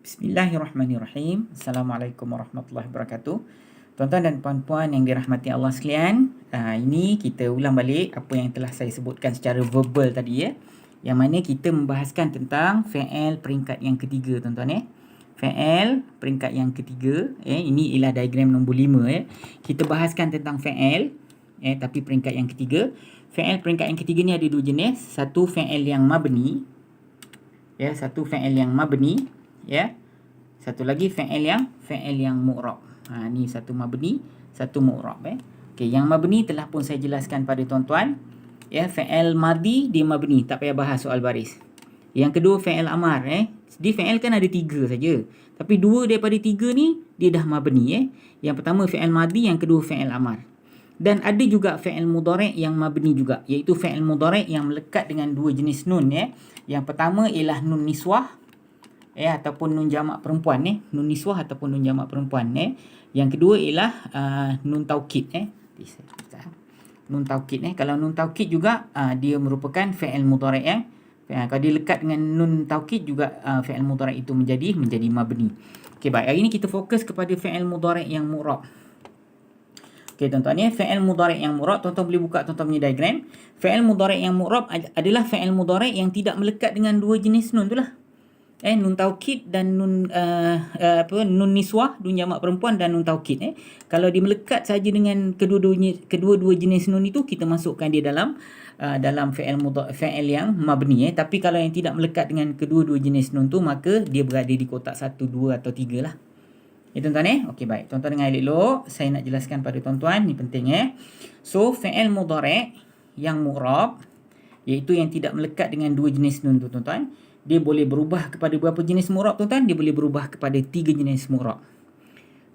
Bismillahirrahmanirrahim. Assalamualaikum warahmatullahi wabarakatuh. Tuan-tuan dan puan-puan yang dirahmati Allah sekalian, ini kita ulang balik apa yang telah saya sebutkan secara verbal tadi ya. Yang mana kita membahaskan tentang fi'il peringkat yang ketiga tuan-tuan . Fi'il peringkat yang ketiga, ini ialah diagram nombor 5 . Kita bahaskan tentang fi'il tapi peringkat yang ketiga. Fi'il peringkat yang ketiga ni ada dua jenis. Satu fi'il yang mabni. Satu fi'il yang mabni. Satu lagi fi'il yang mu'rab. Ni satu mabni, satu mu'rab. Okey, yang mabni telah pun saya jelaskan pada tuan-tuan. Fi'il madi dia mabni, tak payah bahas soal baris. Yang kedua fi'il amar. Di fi'il kan ada 3 saja. Tapi 2 daripada 3 ni dia dah mabni. Yang pertama fi'il madi, yang kedua fi'il amar. Dan ada juga fi'il mudhari' yang mabni juga, iaitu fi'il mudhari' yang melekat dengan dua jenis nun. Yang pertama ialah nun niswah, ataupun nun jamak perempuan. Nun niswah ataupun nun jamak perempuan. Yang kedua ialah nun taukid. Nun taukid. Kalau nun taukid juga dia merupakan fi'il mudhari' kalau dia lekat dengan nun taukid juga fi'il mudhari' itu menjadi mabni. Okey, baik. Hari ini kita fokus kepada fi'il mudhari' yang mu'rab. Okey tuan-tuan, fi'il mudhari' yang mu'rab, tuan-tuan boleh buka tuan-tuan punya diagram. Fi'il mudhari' yang mu'rab adalah fi'il mudhari' yang tidak melekat dengan dua jenis nun itulah. Nun taukid dan nun nun niswah, nun jamak perempuan, dan nun taukid. Kalau dia melekat saja dengan kedua-dua jenis nun itu, kita masukkan dia dalam fi'il yang mabni. Tapi kalau yang tidak melekat dengan kedua-dua jenis nun tu, maka dia berada di kotak 1, 2 atau 3 lah. Tuan-tuan. Okey, baik. Tuan-tuan dengar elok. Saya nak jelaskan pada tuan-tuan, ni penting. So fi'il mudhari' yang mu'rab, iaitu yang tidak melekat dengan dua jenis nun tu tuan-tuan, dia boleh berubah kepada berapa jenis mu'rab tuan-tuan? Dia boleh berubah kepada 3 jenis mu'rab.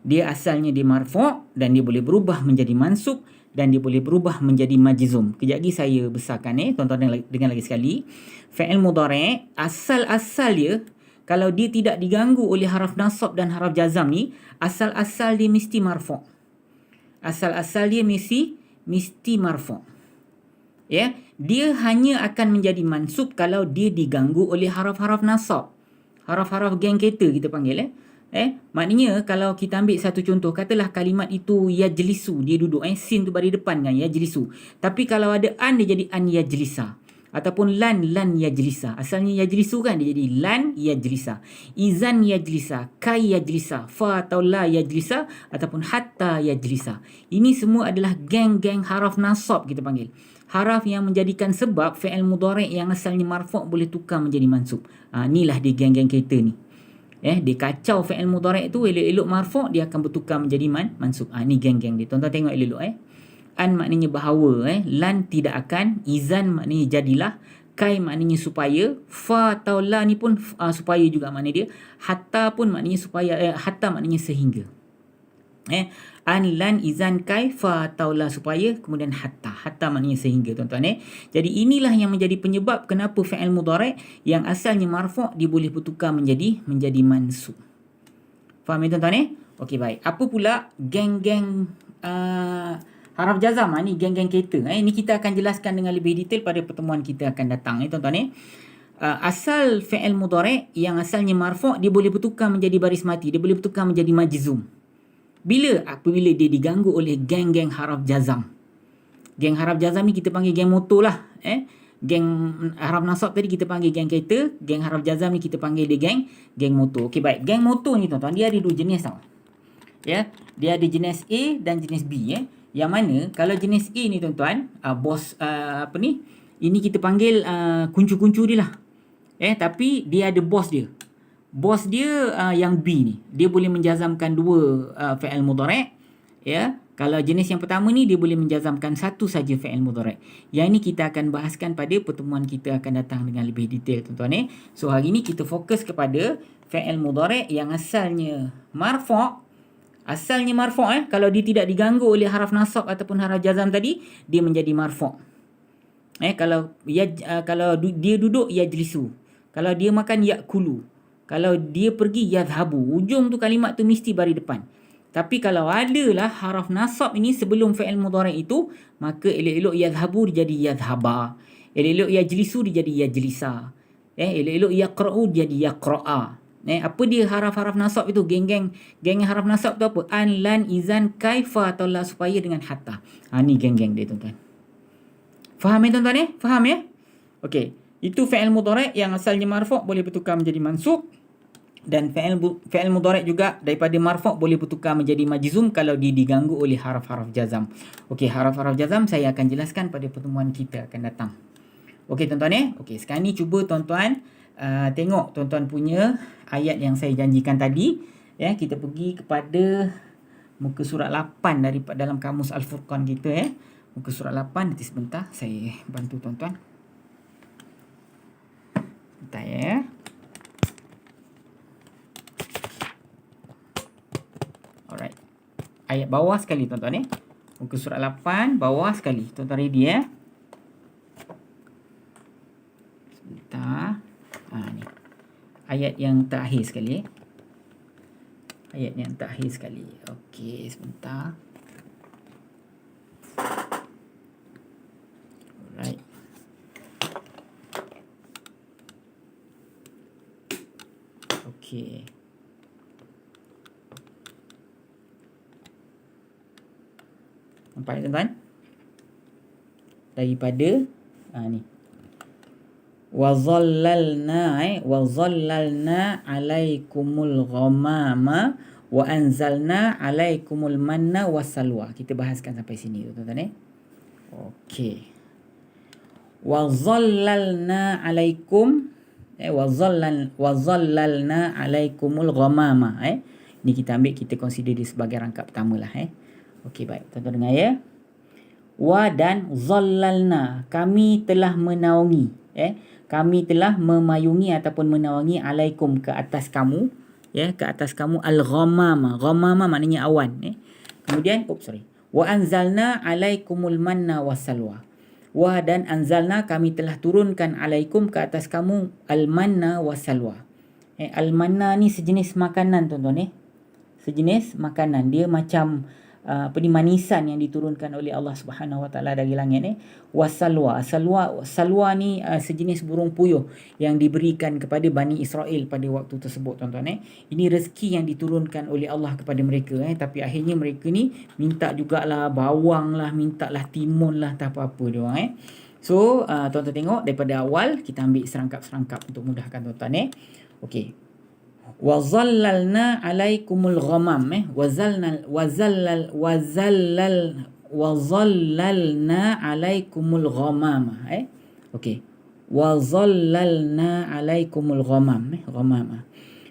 Dia asalnya dia marfu' dan dia boleh berubah menjadi mansub dan dia boleh berubah menjadi majzum. Kejap lagi saya besarkan. Tuan-tuan dengar lagi sekali. Fi'il mudhari' asal-asal dia, kalau dia tidak diganggu oleh haraf nasab dan haraf jazam ni, asal-asal dia mesti marfu'. Asal-asal dia mesti marfu'. Dia hanya akan menjadi mansub kalau dia diganggu oleh haraf-haraf nasab. Haraf-haraf geng kereta kita panggil. Maknanya kalau kita ambil satu contoh, katalah kalimat itu yajlisu, dia duduk. Sin tu bari depan kan, yajlisu. Tapi kalau ada an, dia jadi an yajlisa. Ataupun lan yajlisa. Asalnya yajlisu kan, dia jadi lan yajlisa. Izan yajlisa, kai yajlisa, fa atau la yajlisa, ataupun hatta yajlisa. Ini semua adalah geng-geng haraf nasab kita panggil. Haraf yang menjadikan sebab fi'il mudhari' yang asalnya marfu' boleh tukar menjadi mansub. Inilah dia geng-geng kereta ni. Dia kacau fi'il mudhari' tu, elok-elok marfu' dia akan bertukar menjadi mansub. Ni geng-geng dia. Tuan-tuan tengok elok-elok. An maknanya bahawa, lan tidak akan, izan maknanya jadilah, kai maknanya supaya, fa atau la ni pun supaya juga makna dia, hatta pun maknanya supaya, hatta maknanya sehingga. An, lan, izan, kai, fa atau la supaya, kemudian hatta maknanya sehingga tuan-tuan. Jadi inilah yang menjadi penyebab kenapa fi'il mudhari' yang asalnya marfu' dia boleh bertukar menjadi mansub. Faham tuan-tuan? Okey, baik. Apa pula geng-geng haraf jazam? Ni geng-geng kereta. Ini kita akan jelaskan dengan lebih detail pada pertemuan kita akan datang. Tuan-tuan. Asal fi'il mudhari' yang asalnya marfu' dia boleh bertukar menjadi baris mati. Dia boleh bertukar menjadi majzum. Apabila dia diganggu oleh geng-geng haraf jazam. Geng haraf jazam ni kita panggil geng motor lah. Geng haraf nasab tadi kita panggil geng kereta. Geng haraf jazam ni kita panggil dia geng motor. Okey, baik. Geng motor ni tuan-tuan, dia ada dua jenis tau. Dia ada jenis A dan jenis B. Yang mana kalau jenis A ni tuan-tuan, ini kita panggil kuncu-kuncu dia lah. Tapi dia ada bos dia. Bos dia yang B ni, dia boleh menjazamkan dua fi'il mudhari'. Kalau jenis yang pertama ni dia boleh menjazamkan satu saja fi'il mudhari'. Yang ini kita akan bahaskan pada pertemuan kita akan datang dengan lebih detail tuan-tuan. So hari ni kita fokus kepada fi'il mudhari' yang asalnya marfu'. Kalau dia tidak diganggu oleh haraf nasab ataupun haraf jazam tadi, dia menjadi marfu'. Kalau dia duduk yajlisu. Kalau dia makan yakulu. Kalau dia pergi yadhabu, ujung tu kalimat tu mesti bari depan. Tapi kalau adalah haraf nasab ini sebelum fi'il mudhari' itu, maka elok-elok yadhabu dia jadi yadhaba. Elok-elok yajlisu dia jadi yajlisa. Elok-elok yaqra'u dia jadi yaqra'a. Apa dia haraf-haraf nasab itu? Geng haraf nasab tu apa? An, lan, izan, kaifa atau la, supaya dengan hatta. Ni geng dia tuan-tuan. Faham ya tuan-tuan Faham ya? Okey. Itu fi'il mudhari' yang asalnya marfu' boleh bertukar menjadi mansub. Dan fi'il mudhari' juga daripada marfu' boleh bertukar menjadi majzum kalau dia diganggu oleh haraf-haraf jazam. Okey, haraf-haraf jazam saya akan jelaskan pada pertemuan kita akan datang. Okey tuan-tuan Okey, sekarang ni cuba tuan-tuan tengok tuan-tuan punya ayat yang saya janjikan tadi. Kita pergi kepada muka surat 8 daripada dalam kamus Al-Furqan kita Muka surat 8, nanti sebentar saya bantu tuan-tuan. Bentar Alright. Ayat bawah sekali tuan-tuan Muka surat 8 bawah sekali. Tuan-tuan ready Sebentar. Ni. Ayat yang terakhir sekali. Ayat yang terakhir sekali. Okey, sebentar. Alright. Okey. Nampak tuan-tuan? Daripada ni. Wa zallalna alaikumul ghamama wa anzalna alaikumul manna wassalwa. Kita bahaskan sampai sini tuan-tuan Okey. Wa zallalna alaikum wa zallalna alaikumul ghamama ni kita ambil, kita consider dia sebagai rangkap pertamalah Okey, baik tuan-tuan dengar wa dan zallalna, kami telah menaungi kami telah memayungi ataupun menaungi alaikum, ke atas kamu ke atas kamu al-ghamama. Ghamama maknanya awan kemudian wa anzalna alaikumul manna wassalwa. Wa dan anzalna, kami telah turunkan alaikum, ke atas kamu al-manna wassalwa. Al-manna ni sejenis makanan tuan-tuan sejenis makanan. Dia macam manisan yang diturunkan oleh Allah Subhanahu Wa Taala dari langit Wasalwa ni sejenis burung puyuh yang diberikan kepada Bani Israel pada waktu tersebut tuan-tuan Ini rezeki yang diturunkan oleh Allah kepada mereka tapi akhirnya mereka ni minta jugalah bawang lah, minta lah timun lah, tak apa-apa dia orang So tuan-tuan tengok daripada awal, kita ambil serangkap-serangkap untuk mudahkan tuan-tuan Okey. Wa zallalna alaikumul ghamam wa zallalna alaikumul ghamam okey. Wa zallalna alaikumul ghamam ghamama.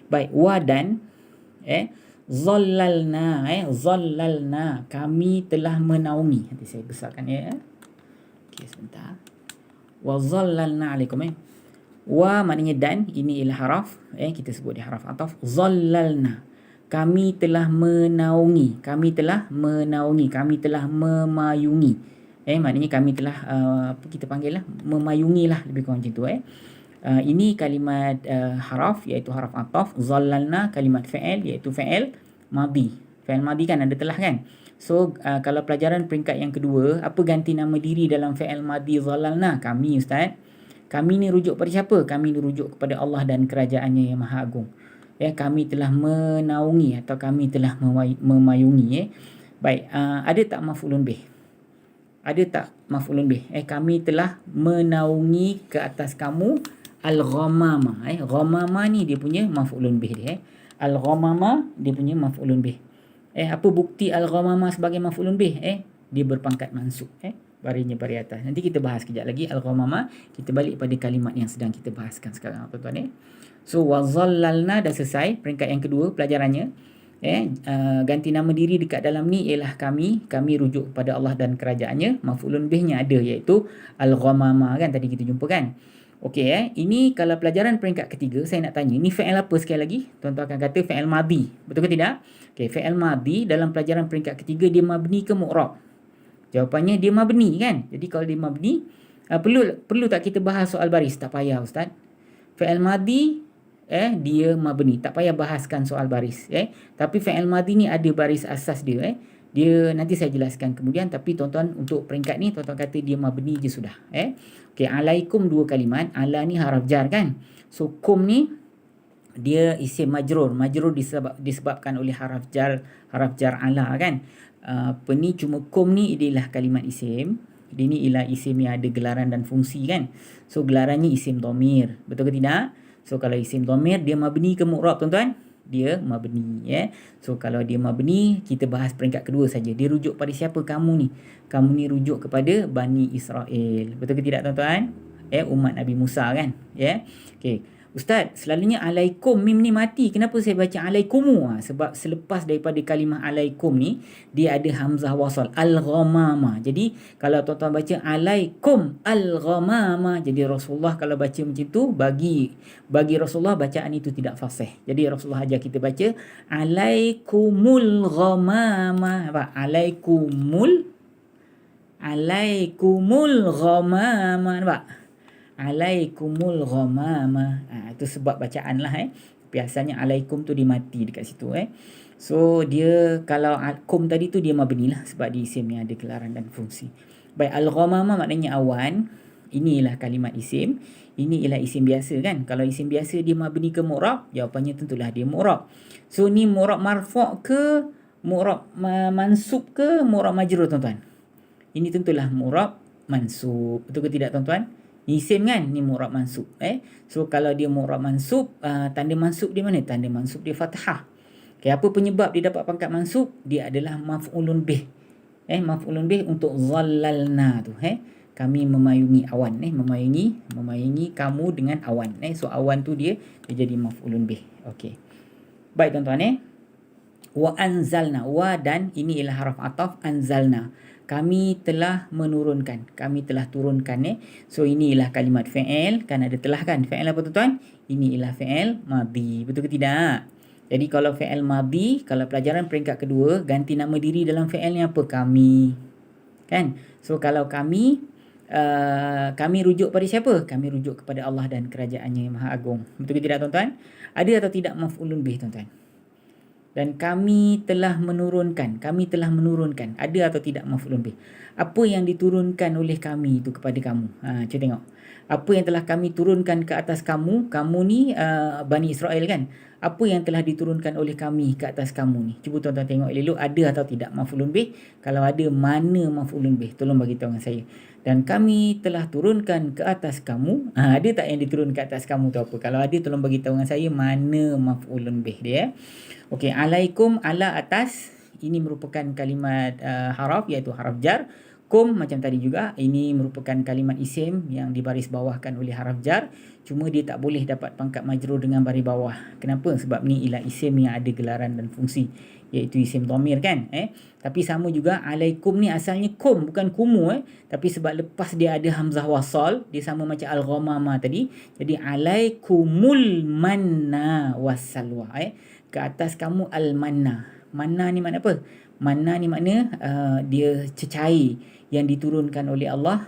Baik, wa dan zallalna zallalna, kami telah menaungi. Nanti saya besarkan okey, sebentar. Wa zallalna alaikum Wa maknanya dan, ini ialah haraf kita sebut dia haraf ataf. Zallalna, kami telah menaungi, kami telah memayungi maknanya kami telah kita panggil lah memayungi lah, lebih kurang macam tu ini kalimat haraf, iaitu haraf ataf. Zallalna kalimat fi'il, iaitu fi'il madhi. Fi'il madhi kan ada telah kan. So kalau pelajaran peringkat yang kedua, apa ganti nama diri dalam fi'il madhi zallalna? Kami ustaz. Kami ni rujuk pada siapa? Kami ni rujuk kepada Allah dan kerajaannya yang maha agung. Kami telah menaungi atau kami telah memayungi. Baik, ada tak maf'ulun bih? Ada tak maf'ulun bih? Kami telah menaungi ke atas kamu al-ghamama. Ghamama ni dia punya maf'ulun bih dia. Al-ghamama dia punya maf'ulun bih. Apa bukti al-ghamama sebagai maf'ulun bih? Dia berpangkat mansub. Barisnya baris atas. Nanti kita bahas kejap lagi al-ghamama. Kita balik pada kalimat yang sedang kita bahaskan sekarang tuan-tuan So wa zallalna dah selesai peringkat yang kedua pelajarannya. Ganti nama diri dekat dalam ni ialah kami rujuk kepada Allah dan kerajaannya. Maf'ulun bihnya ada, iaitu al-ghamama kan, tadi kita jumpa kan. Okey ini kalau pelajaran peringkat ketiga, saya nak tanya, ni fi'il apa sekali lagi? Tuan-tuan akan kata fi'il madhi. Betul ke tidak? Okey, fi'il madhi dalam pelajaran peringkat ketiga dia mabni ke mu'rab? Jawapannya dia mabni kan. Jadi kalau dia mabni, perlu tak kita bahas soal baris? Tak payah ustaz. Fi'il madhi dia mabni, tak payah bahaskan soal baris Tapi fi'il madhi ni ada baris asas dia Dia nanti saya jelaskan kemudian, tapi tuan-tuan untuk peringkat ni tuan-tuan kata dia mabni je sudah Okey, alaikum dua kalimat. Ala ni haraf jar kan. So kum ni dia isim majrur. Majrur disebabkan oleh haraf jar ala kan. Apa ni, cuma kum ni ialah kalimat isim. Dia ni ialah isim yang ada gelaran dan fungsi kan. So gelarannya isim dhamir. Betul ke tidak? So kalau isim dhamir dia mabni ke mu'rab tuan-tuan? Dia mabni ya. So kalau dia mabni, kita bahas peringkat kedua saja. Dia rujuk pada siapa? Kamu ni. Kamu ni rujuk kepada Bani Israel. Betul ke tidak tuan-tuan? Umat Nabi Musa kan? Ya. Okey. Ustaz, selalunya alaikum mim ni mati. Kenapa saya baca alaikumu? Sebab selepas daripada kalimah alaikum ni, dia ada hamzah wasal. Al-ghamama. Jadi, kalau tuan-tuan baca alaikum al-ghamama. Jadi, Rasulullah kalau baca macam tu, bagi Rasulullah bacaan itu tidak fasih. Jadi, Rasulullah ajar kita baca alaikumul ghamama. Apa? Alaikumul ghamama. Nampak? Alaikumul ghamama. Itu sebab bacaan lah Biasanya alaikum tu dia mati dekat situ So dia kalau kum tadi tu dia mabni lah sebab dia isim yang ada gelaran dan fungsi. Baik, al-ghamama maknanya awan. Inilah kalimat isim. Ini ialah isim biasa kan. Kalau isim biasa dia mabni ke mu'rab, jawapannya tentulah dia mu'rab. So ni mu'rab marfu' ke mu'rab mansub ke mu'rab majrur tuan-tuan? Ini tentulah mu'rab mansub. Betul ke tidak tuan-tuan? Isim kan, ni mu'rab mansub So kalau dia mu'rab mansub, tanda mansub di mana? Tanda mansub dia fathah. Apa penyebab dia dapat pangkat mansub? Dia adalah maf'ulun bih. Maf'ulun bih untuk zallalna tu kami memayungi awan memayungi kamu dengan awan so awan tu dia jadi maf'ulun bih. Okey. Baik tuan-tuan wa anzalna, wa dan ini ialah haraf ataf. Anzalna, kami telah menurunkan, kami telah turunkan So ini ialah kalimat fi'il, kan ada telah kan. Fi'il apa tuan-tuan? Ini ialah fi'il madhi. Betul ke tidak? Jadi kalau fi'il madhi, kalau pelajaran peringkat kedua, ganti nama diri dalam fi'il ni apa? Kami. Kan? So kalau kami rujuk pada siapa? Kami rujuk kepada Allah dan kerajaannya yang maha agung. Betul ke tidak tuan-tuan? Ada atau tidak maf'ulun bih tuan-tuan? Dan kami telah menurunkan. Ada atau tidak maf'ulun bih? Apa yang diturunkan oleh kami itu kepada kamu? Cuba tengok. Apa yang telah kami turunkan ke atas kamu? Kamu ni Bani Israel kan? Apa yang telah diturunkan oleh kami ke atas kamu ni? Cuba tuan-tuan tengok elok ada atau tidak maf'ulun bih. Kalau ada, mana maf'ulun bih? Tolong bagi tahu dengan saya. Dan kami telah turunkan ke atas kamu. Ada tak yang diturunkan ke atas kamu tu apa? Kalau ada, tolong bagi tahu dengan saya mana maf'ulun bih dia. Okey, alaikum, ala atas. Ini merupakan kalimat haraf, iaitu haraf jar. Kum macam tadi juga, ini merupakan kalimat isim yang dibaris bawahkan oleh haraf jar. Cuma dia tak boleh dapat pangkat majrur dengan baris bawah. Kenapa? Sebab ni ialah isim yang ada gelaran dan fungsi, iaitu isim dhamir kan. Tapi sama juga, alaikum ni asalnya kum, bukan kumu Tapi sebab lepas dia ada hamzah wasal, dia sama macam al-ghamama tadi. Jadi alaikumul manna wassalwa ke atas kamu al-manna. Manna ni makna apa? Manna ni makna dia cecair yang diturunkan oleh Allah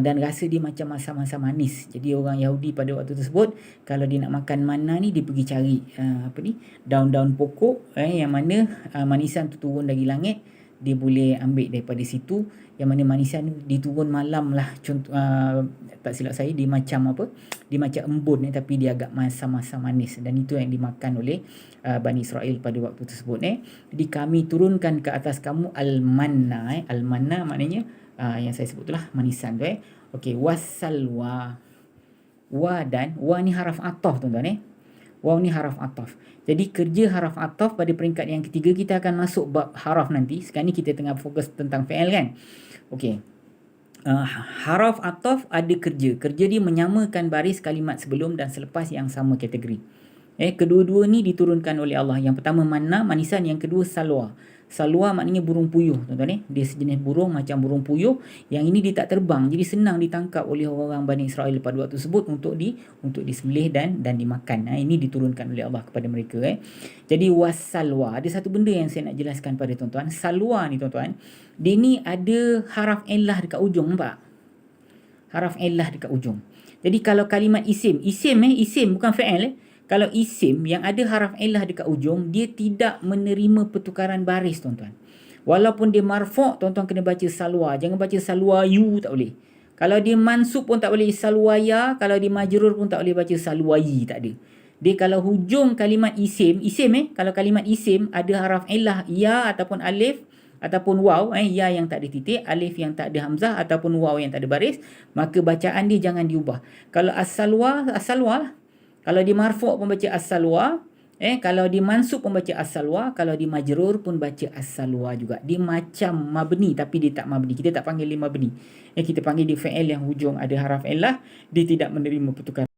dan rasa dia macam masa-masa manis. Jadi orang Yahudi pada waktu tersebut, kalau dia nak makan manna ni, dia pergi cari daun-daun pokok yang mana manisan tu turun dari langit. Dia boleh ambil daripada situ, yang mana manisan diturun malam lah. Contoh, tak silap saya, dia macam apa? Dia macam embun tapi dia agak masa-masa manis. Dan itu yang dimakan oleh Bani Israel pada waktu tersebut Jadi kami turunkan ke atas kamu al-manna Al-manna maknanya yang saya sebut itulah manisan tu Okey, wassalwa. Wa dan wa ni haraf ataf tuan-tuan Waw ni haraf ataf. Jadi kerja haraf ataf pada peringkat yang ketiga, kita akan masuk bab haraf nanti. Sekarang ni kita tengah fokus tentang fi'il kan. Okey. Haraf ataf ada kerja. Kerja dia menyamakan baris kalimat sebelum dan selepas yang sama kategori. Kedua-dua ni diturunkan oleh Allah. Yang pertama manna, manisan. Yang kedua salwa. Salwa maknanya burung puyuh tuan-tuan Dia sejenis burung macam burung puyuh. Yang ini dia tak terbang, jadi senang ditangkap oleh orang Bani Israel pada waktu tersebut untuk disembelih dan dimakan. Ini diturunkan oleh Allah kepada mereka Jadi wassalwa, ada satu benda yang saya nak jelaskan pada tuan-tuan. Salwa ni tuan-tuan, dia ni ada haraf illah dekat ujung, nampak? Haraf illah dekat ujung. Jadi kalau kalimat isim bukan fi'il Kalau isim yang ada haraf illah dekat ujung, dia tidak menerima pertukaran baris tuan-tuan. Walaupun dia marfu', tuan-tuan kena baca salwa. Jangan baca salwayu, tak boleh. Kalau dia mansub pun tak boleh salwaya. Kalau dia majrur pun tak boleh baca salwayi, tak ada. Dia kalau hujung kalimat isim kalau kalimat isim ada haraf illah ya ataupun alif ataupun waw, ya yang tak ada titik, alif yang tak ada hamzah ataupun waw yang tak ada baris, maka bacaan dia jangan diubah. Kalau as-salwa lah. Kalau di marfu' pun baca as-salwa, kalau di mansub pun baca as-salwa, kalau di majrur pun baca as-salwa juga. Dia macam mabni tapi dia tak mabni. Kita tak panggil dia mabni. Kita panggil dia fi'il yang hujung ada haraf illah, dia tidak menerima pertukaran.